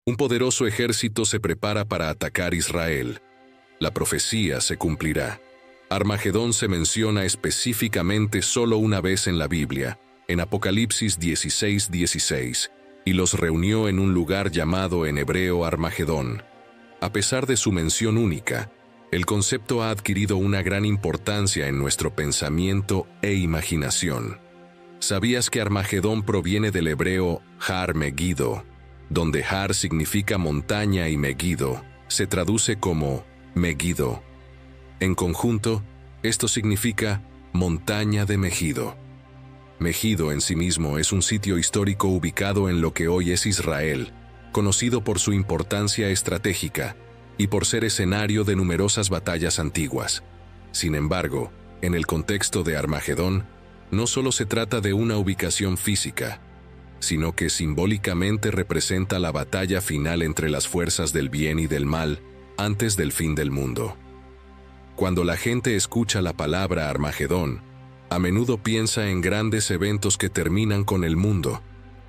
Un poderoso ejército se prepara para atacar Israel. La profecía se cumplirá. Armagedón se menciona específicamente solo una vez en la Biblia, en Apocalipsis 16:16, y los reunió en un lugar llamado en hebreo Armagedón. A pesar de su mención única, el concepto ha adquirido una gran importancia en nuestro pensamiento e imaginación. ¿Sabías que Armagedón proviene del hebreo Har Megiddo, donde Har significa montaña y Megiddo se traduce como Megiddo? En conjunto, esto significa montaña de Megiddo. Megiddo en sí mismo es un sitio histórico ubicado en lo que hoy es Israel, conocido por su importancia estratégica y por ser escenario de numerosas batallas antiguas. Sin embargo, en el contexto de Armagedón, no solo se trata de una ubicación física, sino que simbólicamente representa la batalla final entre las fuerzas del bien y del mal antes del fin del mundo. Cuando la gente escucha la palabra Armagedón, a menudo piensa en grandes eventos que terminan con el mundo.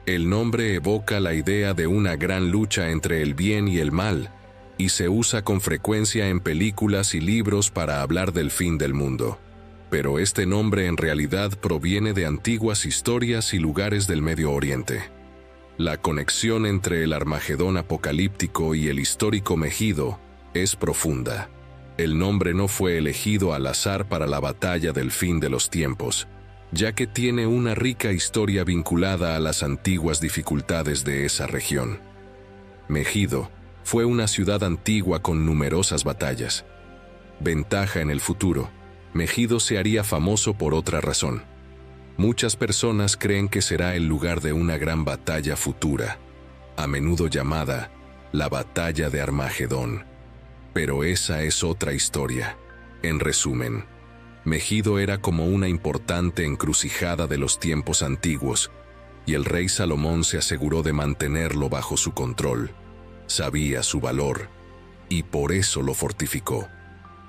El nombre evoca la idea de una gran lucha entre el bien y el mal, y se usa con frecuencia en películas y libros para hablar del fin del mundo. Pero este nombre en realidad proviene de antiguas historias y lugares del Medio Oriente. La conexión entre el Armagedón apocalíptico y el histórico Megiddo es profunda. El nombre no fue elegido al azar para la batalla del fin de los tiempos, ya que tiene una rica historia vinculada a las antiguas dificultades de esa región. Megiddo fue una ciudad antigua con numerosas batallas. Ventaja en el futuro: Megiddo se haría famoso por otra razón. Muchas personas creen que será el lugar de una gran batalla futura, a menudo llamada la Batalla de Armagedón. Pero esa es otra historia. En resumen, Megiddo era como una importante encrucijada de los tiempos antiguos, y el rey Salomón se aseguró de mantenerlo bajo su control. Sabía su valor, y por eso lo fortificó.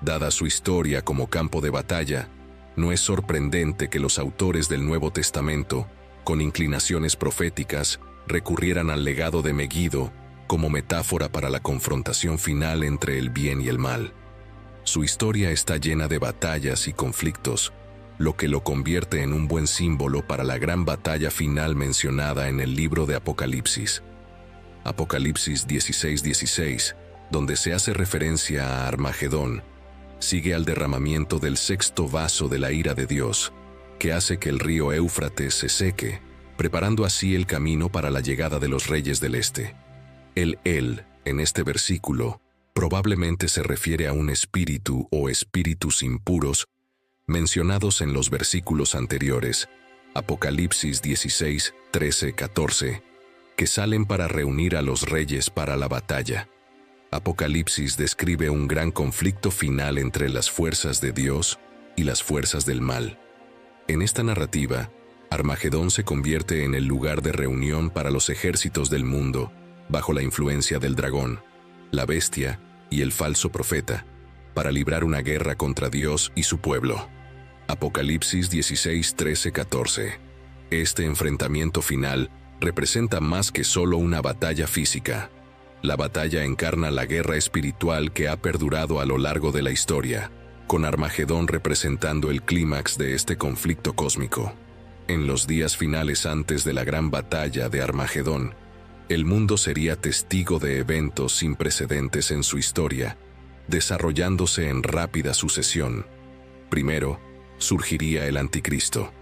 Dada su historia como campo de batalla, no es sorprendente que los autores del Nuevo Testamento, con inclinaciones proféticas, recurrieran al legado de Megiddo como metáfora para la confrontación final entre el bien y el mal. Su historia está llena de batallas y conflictos, lo que lo convierte en un buen símbolo para la gran batalla final mencionada en el libro de Apocalipsis. Apocalipsis 16:16, donde se hace referencia a Armagedón, sigue al derramamiento del sexto vaso de la ira de Dios, que hace que el río Éufrates se seque, preparando así el camino para la llegada de los reyes del este. El en este versículo probablemente se refiere a un espíritu o espíritus impuros mencionados en los versículos anteriores, Apocalipsis 16, 13, 14, que salen para reunir a los reyes para la batalla. Apocalipsis describe un gran conflicto final entre las fuerzas de Dios y las fuerzas del mal. En esta narrativa, Armagedón se convierte en el lugar de reunión para los ejércitos del mundo, bajo la influencia del dragón, la bestia y el falso profeta, para librar una guerra contra Dios y su pueblo. Apocalipsis 16, 13, 14. Este enfrentamiento final representa más que solo una batalla física. La batalla encarna la guerra espiritual que ha perdurado a lo largo de la historia, con Armagedón representando el clímax de este conflicto cósmico. En los días finales antes de la gran batalla de Armagedón, el mundo sería testigo de eventos sin precedentes en su historia, desarrollándose en rápida sucesión. Primero, surgiría el Anticristo.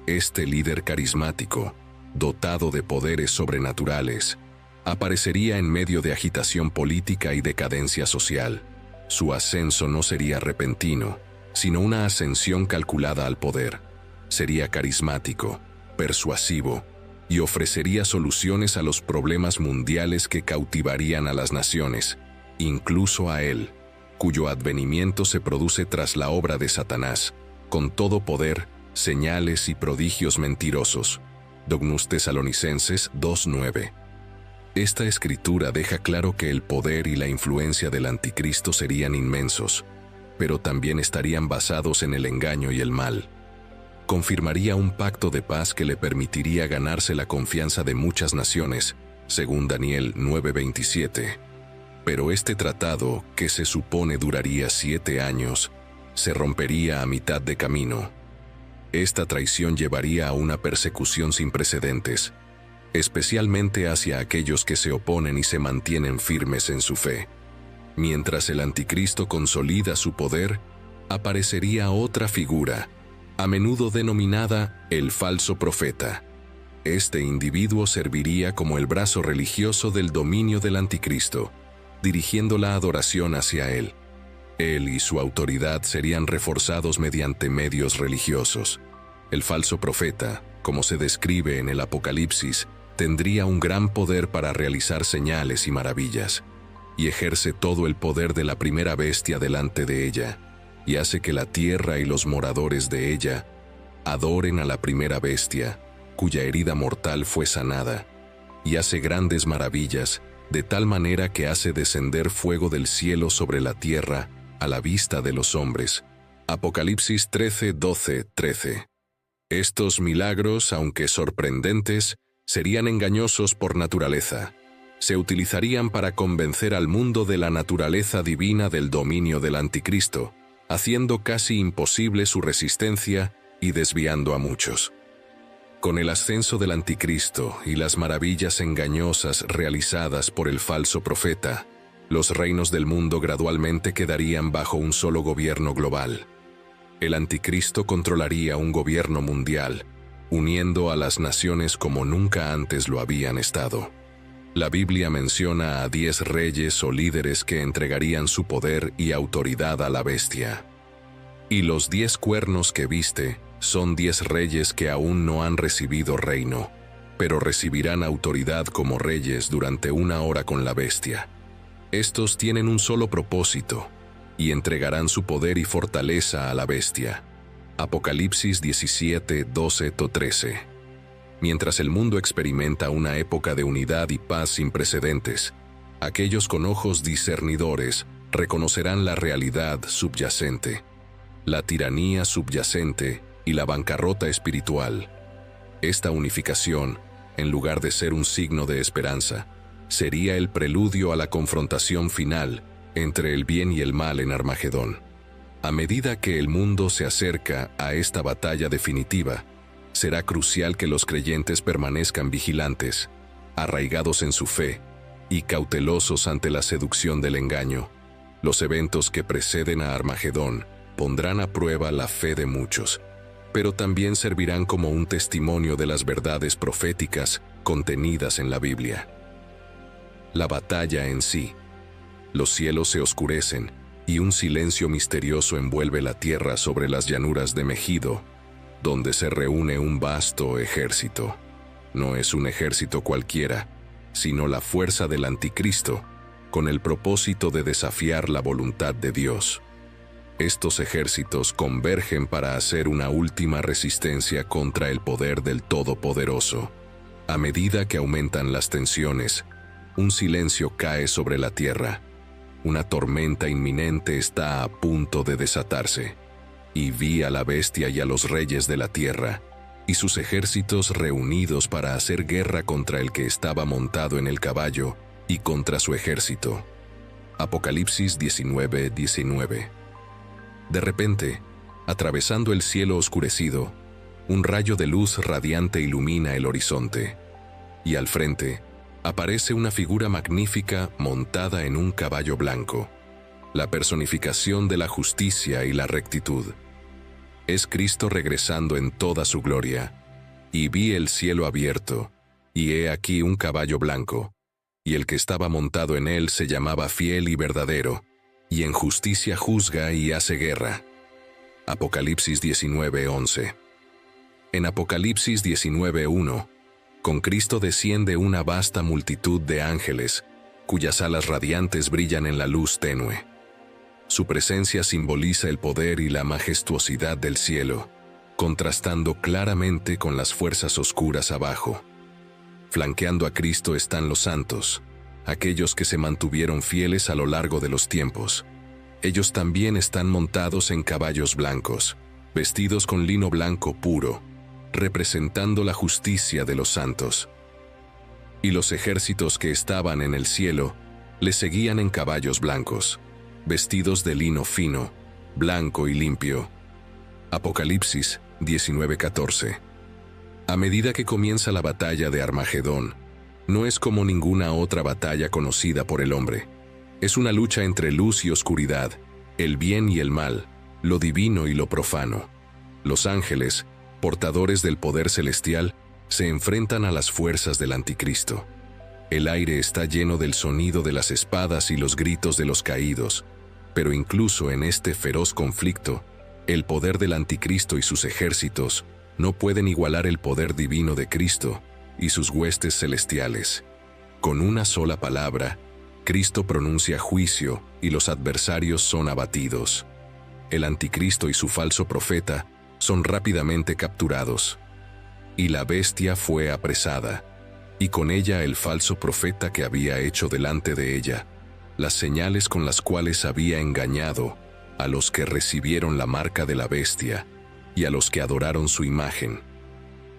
Este líder carismático, dotado de poderes sobrenaturales, aparecería en medio de agitación política y decadencia social. Su ascenso no sería repentino, sino una ascensión calculada al poder. Sería carismático, persuasivo, y ofrecería soluciones a los problemas mundiales que cautivarían a las naciones, incluso a él, cuyo advenimiento se produce tras la obra de Satanás, con todo poder, señales y prodigios mentirosos. Dognus Tesalonicenses 2:9. Esta escritura deja claro que el poder y la influencia del anticristo serían inmensos, pero también estarían basados en el engaño y el mal. Confirmaría un pacto de paz que le permitiría ganarse la confianza de muchas naciones, según Daniel 9:27. Pero este tratado, que se supone duraría 7 años, se rompería a mitad de camino. Esta traición llevaría a una persecución sin precedentes, especialmente hacia aquellos que se oponen y se mantienen firmes en su fe. Mientras el anticristo consolida su poder, aparecería otra figura, a menudo denominada el falso profeta. Este individuo serviría como el brazo religioso del dominio del anticristo, dirigiendo la adoración hacia él. Él y su autoridad serían reforzados mediante medios religiosos. El falso profeta, como se describe en el Apocalipsis, tendría un gran poder para realizar señales y maravillas, y ejerce todo el poder de la primera bestia delante de ella, y hace que la tierra y los moradores de ella adoren a la primera bestia, cuya herida mortal fue sanada, y hace grandes maravillas, de tal manera que hace descender fuego del cielo sobre la tierra a la vista de los hombres. Apocalipsis 13:12-13. Estos milagros, aunque sorprendentes, serían engañosos por naturaleza. Se utilizarían para convencer al mundo de la naturaleza divina del dominio del anticristo, haciendo casi imposible su resistencia y desviando a muchos. Con el ascenso del anticristo y las maravillas engañosas realizadas por el falso profeta, los reinos del mundo gradualmente quedarían bajo un solo gobierno global. El anticristo controlaría un gobierno mundial, uniendo a las naciones como nunca antes lo habían estado. La Biblia menciona a 10 reyes o líderes que entregarían su poder y autoridad a la bestia. Y los 10 cuernos que viste son 10 reyes que aún no han recibido reino, pero recibirán autoridad como reyes durante 1 hora con la bestia. Estos tienen un solo propósito, y entregarán su poder y fortaleza a la bestia. Apocalipsis 17:12-13. Mientras el mundo experimenta una época de unidad y paz sin precedentes, aquellos con ojos discernidores reconocerán la realidad subyacente, la tiranía subyacente y la bancarrota espiritual. Esta unificación, en lugar de ser un signo de esperanza, sería el preludio a la confrontación final entre el bien y el mal en Armagedón. A medida que el mundo se acerca a esta batalla definitiva, será crucial que los creyentes permanezcan vigilantes, arraigados en su fe y cautelosos ante la seducción del engaño. Los eventos que preceden a Armagedón pondrán a prueba la fe de muchos, pero también servirán como un testimonio de las verdades proféticas contenidas en la Biblia. La batalla en sí. Los cielos se oscurecen y un silencio misterioso envuelve la tierra sobre las llanuras de Megido, donde se reúne un vasto ejército. No es un ejército cualquiera, sino la fuerza del anticristo, con el propósito de desafiar la voluntad de Dios. Estos ejércitos convergen para hacer una última resistencia contra el poder del Todopoderoso. A medida que aumentan las tensiones, un silencio cae sobre la tierra. Una tormenta inminente está a punto de desatarse. Y vi a la bestia y a los reyes de la tierra, y sus ejércitos reunidos para hacer guerra contra el que estaba montado en el caballo y contra su ejército. Apocalipsis 19:19. De repente, atravesando el cielo oscurecido, un rayo de luz radiante ilumina el horizonte, y al frente aparece una figura magnífica montada en un caballo blanco, la personificación de la justicia y la rectitud. Es Cristo regresando en toda su gloria. Y vi el cielo abierto, y he aquí un caballo blanco, y el que estaba montado en él se llamaba Fiel y Verdadero, y en justicia juzga y hace guerra. Apocalipsis 19:11. En Apocalipsis 19:1, con Cristo desciende una vasta multitud de ángeles, cuyas alas radiantes brillan en la luz tenue. Su presencia simboliza el poder y la majestuosidad del cielo, contrastando claramente con las fuerzas oscuras abajo. Flanqueando a Cristo están los santos, aquellos que se mantuvieron fieles a lo largo de los tiempos. Ellos también están montados en caballos blancos, vestidos con lino blanco puro, representando la justicia de los santos. y los ejércitos que estaban en el cielo le seguían en caballos blancos, vestidos de lino fino, blanco y limpio. Apocalipsis 19:14. A medida que comienza la batalla de Armagedón, no es como ninguna otra batalla conocida por el hombre. Es una lucha entre luz y oscuridad, el bien y el mal, lo divino y lo profano. Los ángeles, portadores del poder celestial, se enfrentan a las fuerzas del anticristo. El aire está lleno del sonido de las espadas y los gritos de los caídos, pero incluso en este feroz conflicto, el poder del anticristo y sus ejércitos no pueden igualar el poder divino de Cristo y sus huestes celestiales. Con una sola palabra, Cristo pronuncia juicio y los adversarios son abatidos. El anticristo y su falso profeta son rápidamente capturados. Y la bestia fue apresada, y con ella el falso profeta que había hecho delante de ella las señales con las cuales había engañado a los que recibieron la marca de la bestia y a los que adoraron su imagen.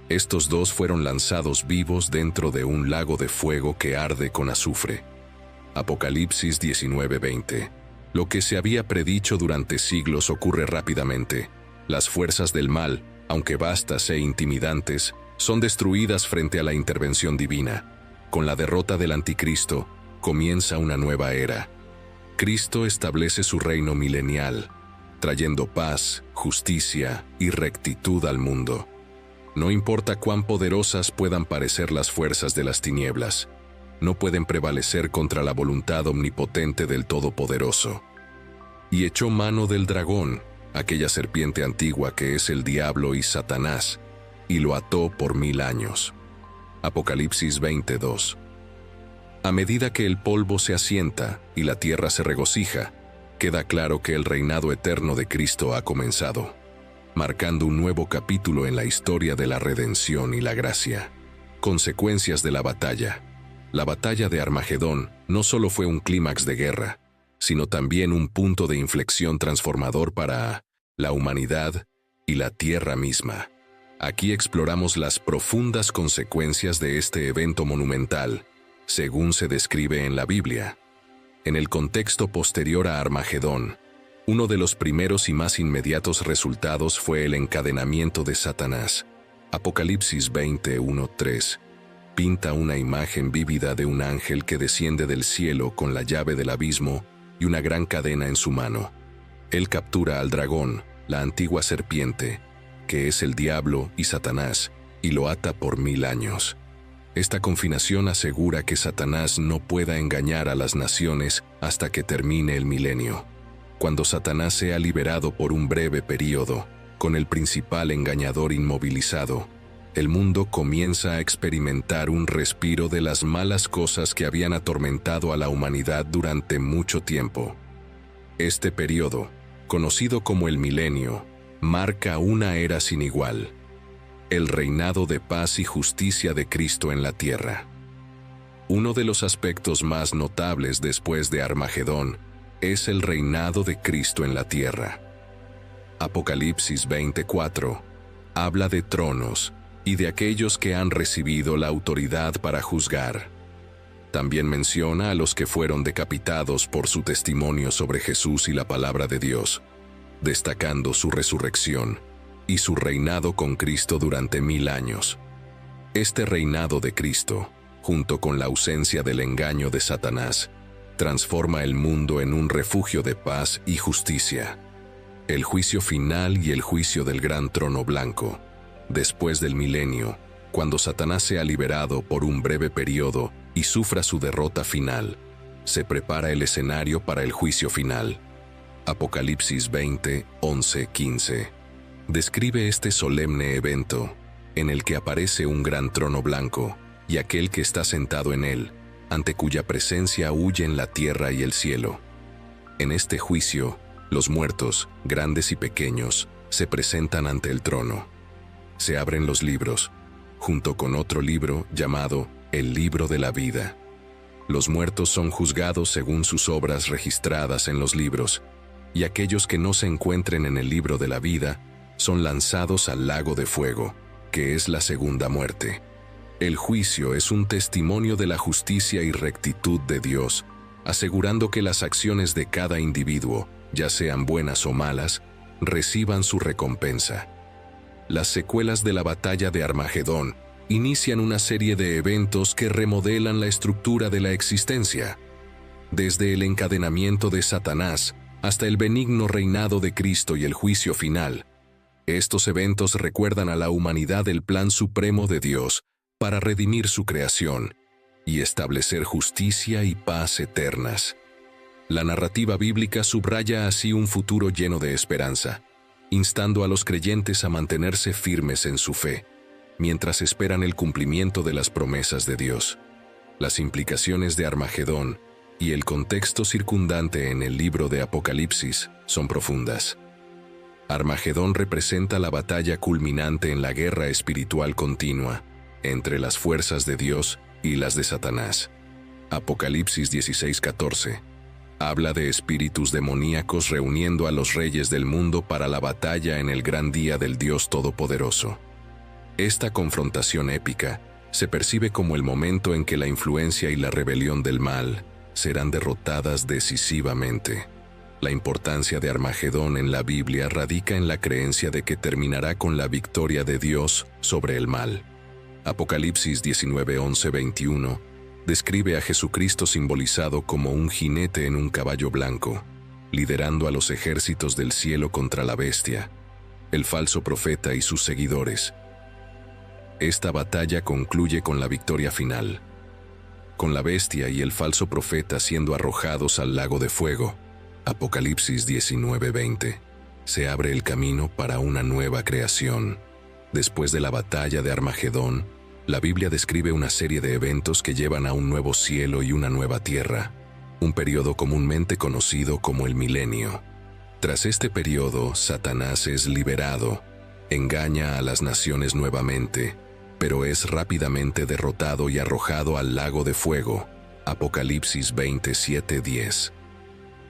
Estos dos fueron lanzados vivos dentro de un lago de fuego que arde con azufre. Apocalipsis 19:20. Lo que se había predicho durante siglos ocurre rápidamente. Las fuerzas del mal, aunque vastas e intimidantes, son destruidas frente a la intervención divina. Con la derrota del anticristo, comienza una nueva era. Cristo establece su reino milenial, trayendo paz, justicia y rectitud al mundo. No importa cuán poderosas puedan parecer las fuerzas de las tinieblas, no pueden prevalecer contra la voluntad omnipotente del Todopoderoso. Y echó mano del dragón, aquella serpiente antigua que es el diablo y Satanás, y lo ató por 1000 años. Apocalipsis 22. A medida que el polvo se asienta y la tierra se regocija, queda claro que el reinado eterno de Cristo ha comenzado, marcando un nuevo capítulo en la historia de la redención y la gracia. Consecuencias de la batalla. La batalla de Armagedón no solo fue un clímax de guerra, sino también un punto de inflexión transformador para la humanidad y la tierra misma. Aquí exploramos las profundas consecuencias de este evento monumental, según se describe en la Biblia. En el contexto posterior a Armagedón, uno de los primeros y más inmediatos resultados fue el encadenamiento de Satanás. Apocalipsis 21:3 pinta una imagen vívida de un ángel que desciende del cielo con la llave del abismo y una gran cadena en su mano. Él captura al dragón, la antigua serpiente, que es el diablo y Satanás, y lo ata por 1000 años. Esta confinación asegura que Satanás no pueda engañar a las naciones hasta que termine el milenio. Cuando Satanás sea liberado por un breve período, con el principal engañador inmovilizado, el mundo comienza a experimentar un respiro de las malas cosas que habían atormentado a la humanidad durante mucho tiempo. Este periodo, conocido como el milenio, marca una era sin igual: el reinado de paz y justicia de Cristo en la tierra. Uno de los aspectos más notables después de Armagedón es el reinado de Cristo en la tierra. Apocalipsis 24 habla de tronos y de aquellos que han recibido la autoridad para juzgar. También menciona a los que fueron decapitados por su testimonio sobre Jesús y la palabra de Dios, destacando su resurrección y su reinado con Cristo durante 1000 años. Este reinado de Cristo, junto con la ausencia del engaño de Satanás, transforma el mundo en un refugio de paz y justicia. El juicio final y el juicio del gran trono blanco. Después del milenio, cuando Satanás sea liberado por un breve periodo y sufra su derrota final, se prepara el escenario para el juicio final. Apocalipsis 20, 11, 15. Describe este solemne evento, en el que aparece un gran trono blanco, y aquel que está sentado en él, ante cuya presencia huyen la tierra y el cielo. En este juicio, los muertos, grandes y pequeños, se presentan ante el trono. Se abren los libros, junto con otro libro llamado el libro de la vida. Los muertos son juzgados según sus obras registradas en los libros, y aquellos que no se encuentren en el libro de la vida son lanzados al lago de fuego, que es la segunda muerte. El juicio es un testimonio de la justicia y rectitud de Dios, asegurando que las acciones de cada individuo, ya sean buenas o malas, reciban su recompensa. Las secuelas de la batalla de Armagedón inician una serie de eventos que remodelan la estructura de la existencia, desde el encadenamiento de Satanás hasta el benigno reinado de Cristo y el juicio final. Estos eventos recuerdan a la humanidad el plan supremo de Dios para redimir su creación y establecer justicia y paz eternas. La narrativa bíblica subraya así un futuro lleno de esperanza, instando a los creyentes a mantenerse firmes en su fe, mientras esperan el cumplimiento de las promesas de Dios. Las implicaciones de Armagedón y el contexto circundante en el libro de Apocalipsis son profundas. Armagedón representa la batalla culminante en la guerra espiritual continua entre las fuerzas de Dios y las de Satanás. Apocalipsis 16:14 habla de espíritus demoníacos reuniendo a los reyes del mundo para la batalla en el gran día del Dios Todopoderoso. Esta confrontación épica se percibe como el momento en que la influencia y la rebelión del mal serán derrotadas decisivamente. La importancia de Armagedón en la Biblia radica en la creencia de que terminará con la victoria de Dios sobre el mal. Apocalipsis 19:11-21 describe a Jesucristo simbolizado como un jinete en un caballo blanco, liderando a los ejércitos del cielo contra la bestia, el falso profeta y sus seguidores. Esta batalla concluye con la victoria final, con la bestia y el falso profeta siendo arrojados al lago de fuego. Apocalipsis 19:20. Se abre el camino para una nueva creación. Después de la batalla de Armagedón, la Biblia describe una serie de eventos que llevan a un nuevo cielo y una nueva tierra, un periodo comúnmente conocido como el milenio. Tras este periodo, Satanás es liberado, engaña a las naciones nuevamente, pero es rápidamente derrotado y arrojado al lago de fuego. Apocalipsis 27:10.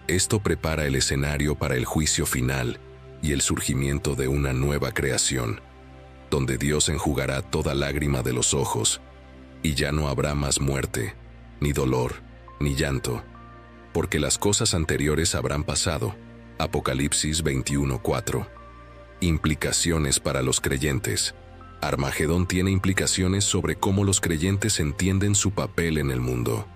Esto prepara el escenario para el juicio final y el surgimiento de una nueva creación, donde Dios enjugará toda lágrima de los ojos, y ya no habrá más muerte, ni dolor, ni llanto, porque las cosas anteriores habrán pasado. Apocalipsis 21:4. Implicaciones para los creyentes. Armagedón tiene implicaciones sobre cómo los creyentes entienden su papel en el mundo.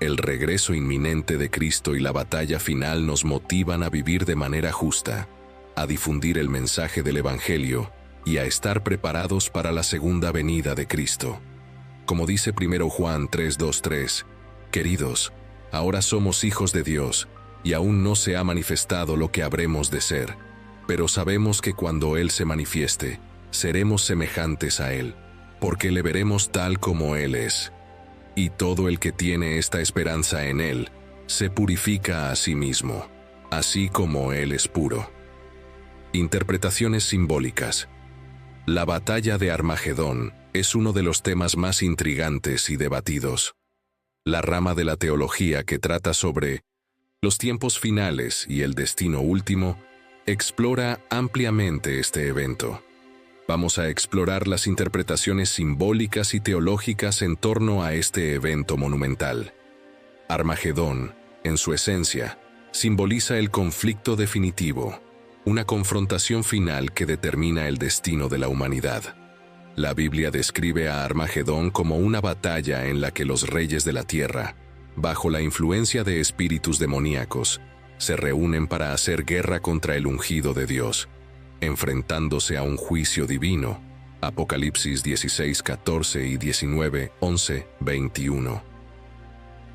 El regreso inminente de Cristo y la batalla final nos motivan a vivir de manera justa, a difundir el mensaje del Evangelio y a estar preparados para la segunda venida de Cristo. Como dice 1 Juan 3:2-3, queridos, ahora somos hijos de Dios, y aún no se ha manifestado lo que habremos de ser, pero sabemos que cuando Él se manifieste, seremos semejantes a Él, porque le veremos tal como Él es. Y todo el que tiene esta esperanza en Él, se purifica a sí mismo, así como Él es puro. Interpretaciones simbólicas. La batalla de Armagedón es uno de los temas más intrigantes y debatidos. La rama de la teología que trata sobre los tiempos finales y el destino último explora ampliamente este evento. Vamos a explorar las interpretaciones simbólicas y teológicas en torno a este evento monumental. Armagedón, en su esencia, simboliza el conflicto definitivo, una confrontación final que determina el destino de la humanidad. La Biblia describe a Armagedón como una batalla en la que los reyes de la tierra, bajo la influencia de espíritus demoníacos, se reúnen para hacer guerra contra el ungido de Dios, enfrentándose a un juicio divino. Apocalipsis 16:14 y 19:11-21.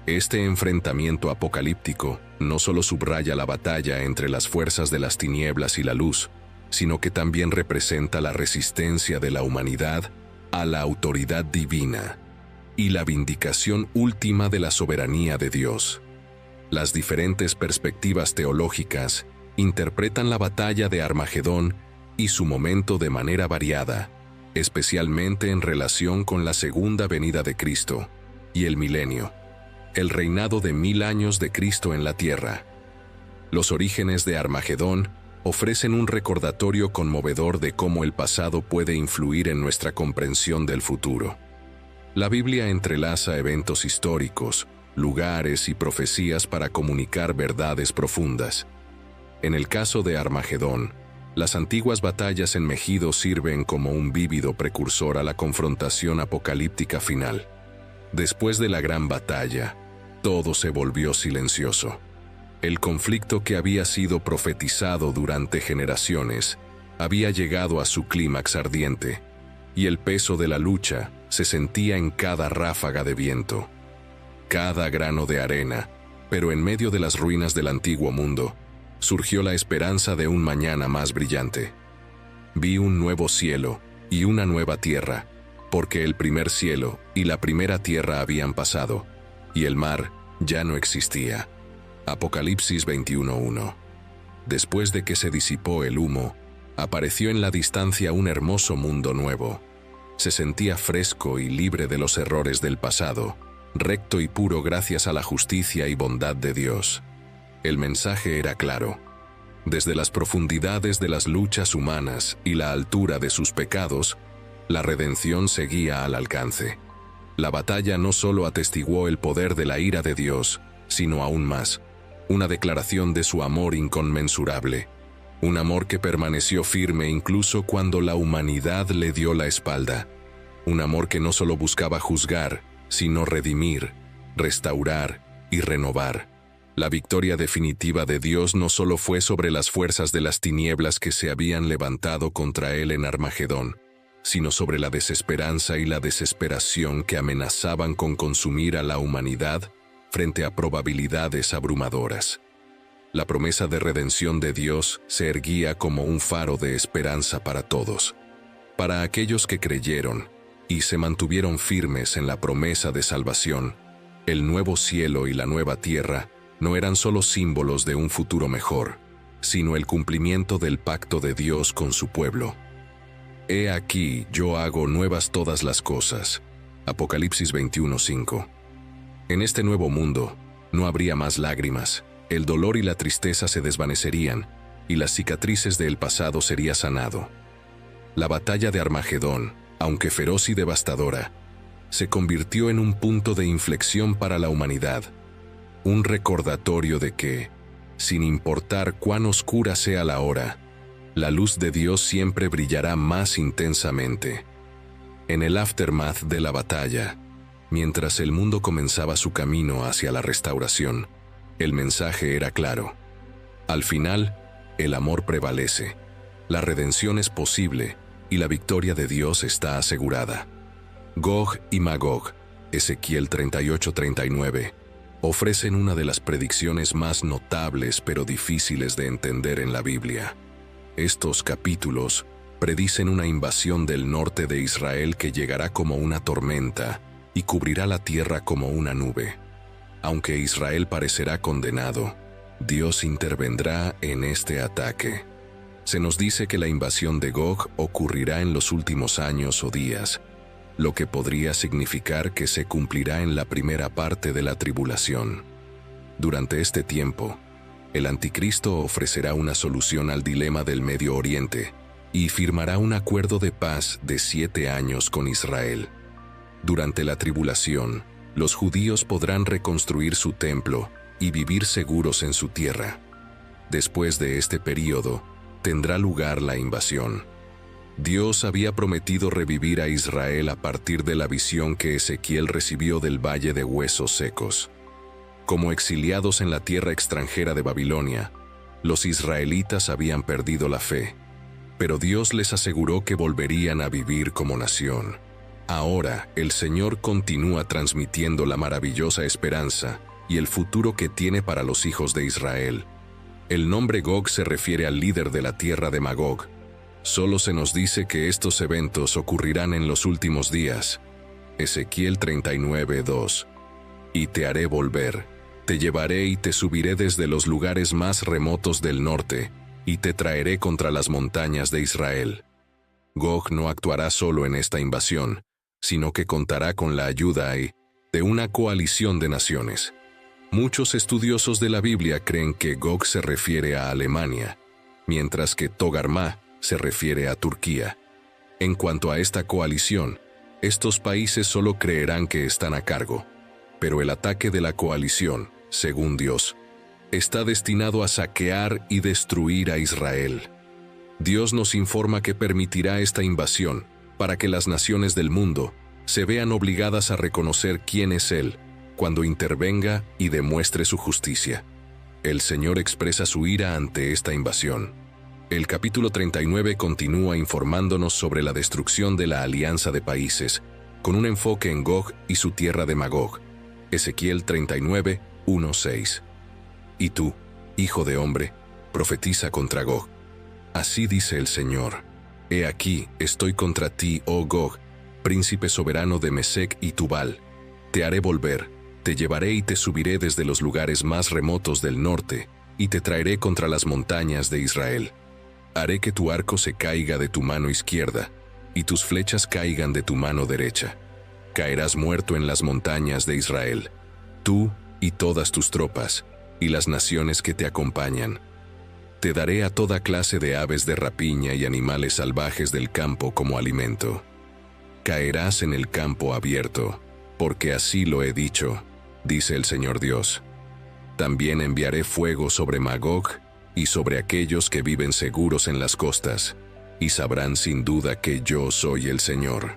Este enfrentamiento apocalíptico no solo subraya la batalla entre las fuerzas de las tinieblas y la luz, sino que también representa la resistencia de la humanidad a la autoridad divina y la vindicación última de la soberanía de Dios. Las diferentes perspectivas teológicas interpretan la batalla de Armagedón y su momento de manera variada, especialmente en relación con la segunda venida de Cristo y el milenio, el reinado de 1000 años de Cristo en la tierra. Los orígenes de Armagedón ofrecen un recordatorio conmovedor de cómo el pasado puede influir en nuestra comprensión del futuro. La Biblia entrelaza eventos históricos, lugares y profecías para comunicar verdades profundas. En el caso de Armagedón, las antiguas batallas en Megido sirven como un vívido precursor a la confrontación apocalíptica final. Después de la gran batalla, todo se volvió silencioso. El conflicto que había sido profetizado durante generaciones había llegado a su clímax ardiente, y el peso de la lucha se sentía en cada ráfaga de viento, cada grano de arena, pero en medio de las ruinas del antiguo mundo, surgió la esperanza de un mañana más brillante. Vi un nuevo cielo y una nueva tierra, porque el primer cielo y la primera tierra habían pasado, y el mar ya no existía. Apocalipsis 21:1. Después de que se disipó el humo, apareció en la distancia un hermoso mundo nuevo. Se sentía fresco y libre de los errores del pasado, recto y puro gracias a la justicia y bondad de Dios. El mensaje era claro. Desde las profundidades de las luchas humanas y la altura de sus pecados, la redención seguía al alcance. La batalla no solo atestiguó el poder de la ira de Dios, sino aún más, una declaración de su amor inconmensurable. Un amor que permaneció firme incluso cuando la humanidad le dio la espalda. Un amor que no solo buscaba juzgar, sino redimir, restaurar y renovar. La victoria definitiva de Dios no solo fue sobre las fuerzas de las tinieblas que se habían levantado contra él en Armagedón, sino sobre la desesperanza y la desesperación que amenazaban con consumir a la humanidad frente a probabilidades abrumadoras. La promesa de redención de Dios se erguía como un faro de esperanza para todos. Para aquellos que creyeron y se mantuvieron firmes en la promesa de salvación, el nuevo cielo y la nueva tierra no eran solo símbolos de un futuro mejor, sino el cumplimiento del pacto de Dios con su pueblo. He aquí, yo hago nuevas todas las cosas. Apocalipsis 21:5. En este nuevo mundo, no habría más lágrimas, el dolor y la tristeza se desvanecerían, y las cicatrices del pasado sería sanado. La batalla de Armagedón, aunque feroz y devastadora, se convirtió en un punto de inflexión para la humanidad, un recordatorio de que, sin importar cuán oscura sea la hora, la luz de Dios siempre brillará más intensamente. En el aftermath de la batalla, mientras el mundo comenzaba su camino hacia la restauración, el mensaje era claro. Al final, el amor prevalece, la redención es posible y la victoria de Dios está asegurada. Gog y Magog, Ezequiel 38:39, ofrecen una de las predicciones más notables pero difíciles de entender en la Biblia. Estos capítulos predicen una invasión del norte de Israel que llegará como una tormenta y cubrirá la tierra como una nube. Aunque Israel parecerá condenado, Dios intervendrá en este ataque. Se nos dice que la invasión de Gog ocurrirá en los últimos años o días, lo que podría significar que se cumplirá en la primera parte de la tribulación. Durante este tiempo, el anticristo ofrecerá una solución al dilema del Medio Oriente y firmará un acuerdo de paz de 7 años con Israel. Durante la tribulación, los judíos podrán reconstruir su templo y vivir seguros en su tierra. Después de este período, tendrá lugar la invasión. Dios había prometido revivir a Israel a partir de la visión que Ezequiel recibió del Valle de Huesos Secos. Como exiliados en la tierra extranjera de Babilonia, los israelitas habían perdido la fe, pero Dios les aseguró que volverían a vivir como nación. Ahora, el Señor continúa transmitiendo la maravillosa esperanza y el futuro que tiene para los hijos de Israel. El nombre Gog se refiere al líder de la tierra de Magog. Solo se nos dice que estos eventos ocurrirán en los últimos días. Ezequiel 39:2. Y te haré volver, te llevaré y te subiré desde los lugares más remotos del norte, y te traeré contra las montañas de Israel. Gog no actuará solo en esta invasión, sino que contará con la ayuda de una coalición de naciones. Muchos estudiosos de la Biblia creen que Gog se refiere a Alemania, mientras que Togarmah se refiere a Turquía. En cuanto a esta coalición, Estos países solo creerán que están a cargo, pero el ataque de la coalición, según Dios, está destinado a saquear y destruir a Israel. Dios nos informa que permitirá esta invasión para que las naciones del mundo se vean obligadas a reconocer quién es Él cuando intervenga y demuestre su justicia. El Señor expresa su ira ante esta invasión. El capítulo 39 continúa informándonos sobre la destrucción de la alianza de países, con un enfoque en Gog y su tierra de Magog. Ezequiel 39, 1-6. Y tú, hijo de hombre, profetiza contra Gog. Así dice el Señor: He aquí, estoy contra ti, oh Gog, príncipe soberano de Mesec y Tubal. Te haré volver, te llevaré y te subiré desde los lugares más remotos del norte, y te traeré contra las montañas de Israel. Haré que tu arco se caiga de tu mano izquierda, y tus flechas caigan de tu mano derecha. Caerás muerto en las montañas de Israel, tú y todas tus tropas, y las naciones que te acompañan. Te daré a toda clase de aves de rapiña y animales salvajes del campo como alimento. Caerás en el campo abierto, porque así lo he dicho, dice el Señor Dios. También enviaré fuego sobre Magog y sobre aquellos que viven seguros en las costas, y sabrán sin duda que yo soy el Señor.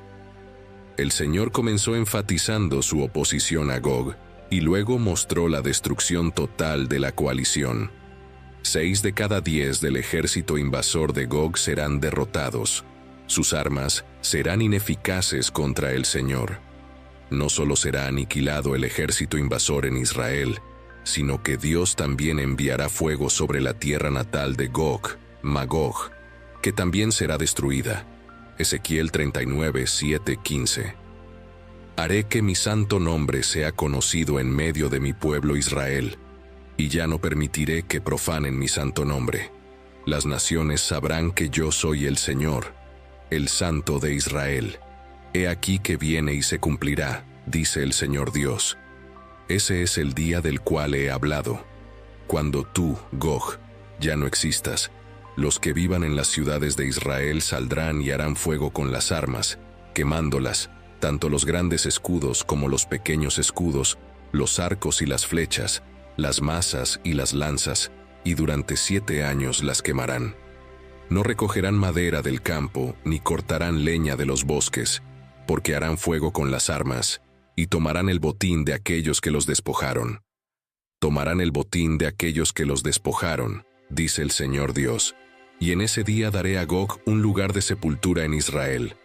El Señor comenzó enfatizando su oposición a Gog, y luego mostró la destrucción total de la coalición. 6 de cada 10 del ejército invasor de Gog serán derrotados. Sus armas serán ineficaces contra el Señor. No solo será aniquilado el ejército invasor en Israel, sino que Dios también enviará fuego sobre la tierra natal de Gog, Magog, que también será destruida. Ezequiel 39, 7-15. Haré que mi santo nombre sea conocido en medio de mi pueblo Israel, y ya no permitiré que profanen mi santo nombre. Las naciones sabrán que yo soy el Señor, el Santo de Israel. He aquí que viene y se cumplirá, dice el Señor Dios. Ese es el día del cual he hablado. Cuando tú, Gog, ya no existas, los que vivan en las ciudades de Israel saldrán y harán fuego con las armas, quemándolas, tanto los grandes escudos como los pequeños escudos, los arcos y las flechas, las mazas y las lanzas, y durante 7 años las quemarán. No recogerán madera del campo, ni cortarán leña de los bosques, porque harán fuego con las armas, y tomarán el botín de aquellos que los despojaron. Tomarán el botín de aquellos que los despojaron, dice el Señor Dios, y en ese día daré a Gog un lugar de sepultura en Israel,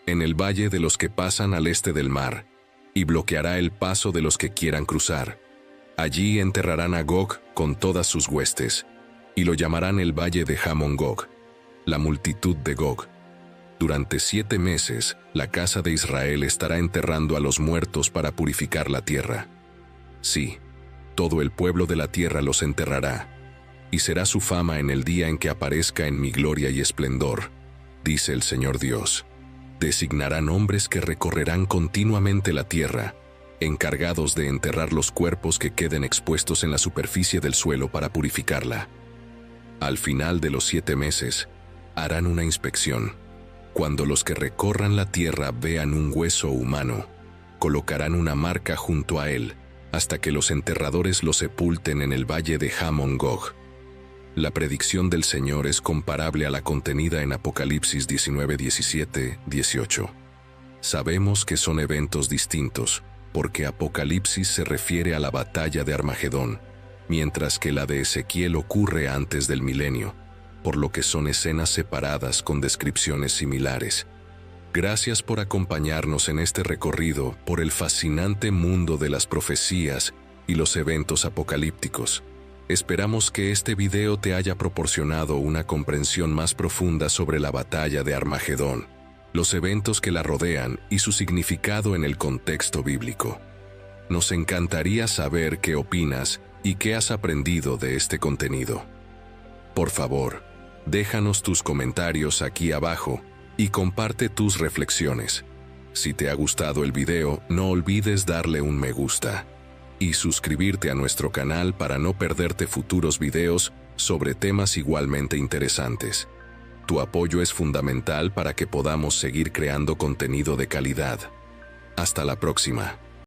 en el valle de los que pasan al este del mar, y bloqueará el paso de los que quieran cruzar. Allí enterrarán a Gog con todas sus huestes, y lo llamarán el valle de Hamón-Gog, la multitud de Gog. Durante 7 meses, la casa de Israel estará enterrando a los muertos para purificar la tierra. Sí, todo el pueblo de la tierra los enterrará, y será su fama en el día en que aparezca en mi gloria y esplendor, dice el Señor Dios. Designarán hombres que recorrerán continuamente la tierra, encargados de enterrar los cuerpos que queden expuestos en la superficie del suelo para purificarla. Al final de los 7 meses, harán una inspección. Cuando los que recorran la tierra vean un hueso humano, colocarán una marca junto a él, hasta que los enterradores lo sepulten en el valle de Hamón-Gog. La predicción del Señor es comparable a la contenida en Apocalipsis 19, 17, 18. Sabemos que son eventos distintos, porque Apocalipsis se refiere a la batalla de Armagedón, mientras que la de Ezequiel ocurre antes del milenio, por lo que son escenas separadas con descripciones similares. Gracias por acompañarnos en este recorrido por el fascinante mundo de las profecías y los eventos apocalípticos. Esperamos que este video te haya proporcionado una comprensión más profunda sobre la batalla de Armagedón, los eventos que la rodean y su significado en el contexto bíblico. Nos encantaría saber qué opinas y qué has aprendido de este contenido. Por favor, déjanos tus comentarios aquí abajo y comparte tus reflexiones. Si te ha gustado el video, no olvides darle un me gusta y suscribirte a nuestro canal para no perderte futuros videos sobre temas igualmente interesantes. tu apoyo es fundamental para que podamos seguir creando contenido de calidad. Hasta la próxima.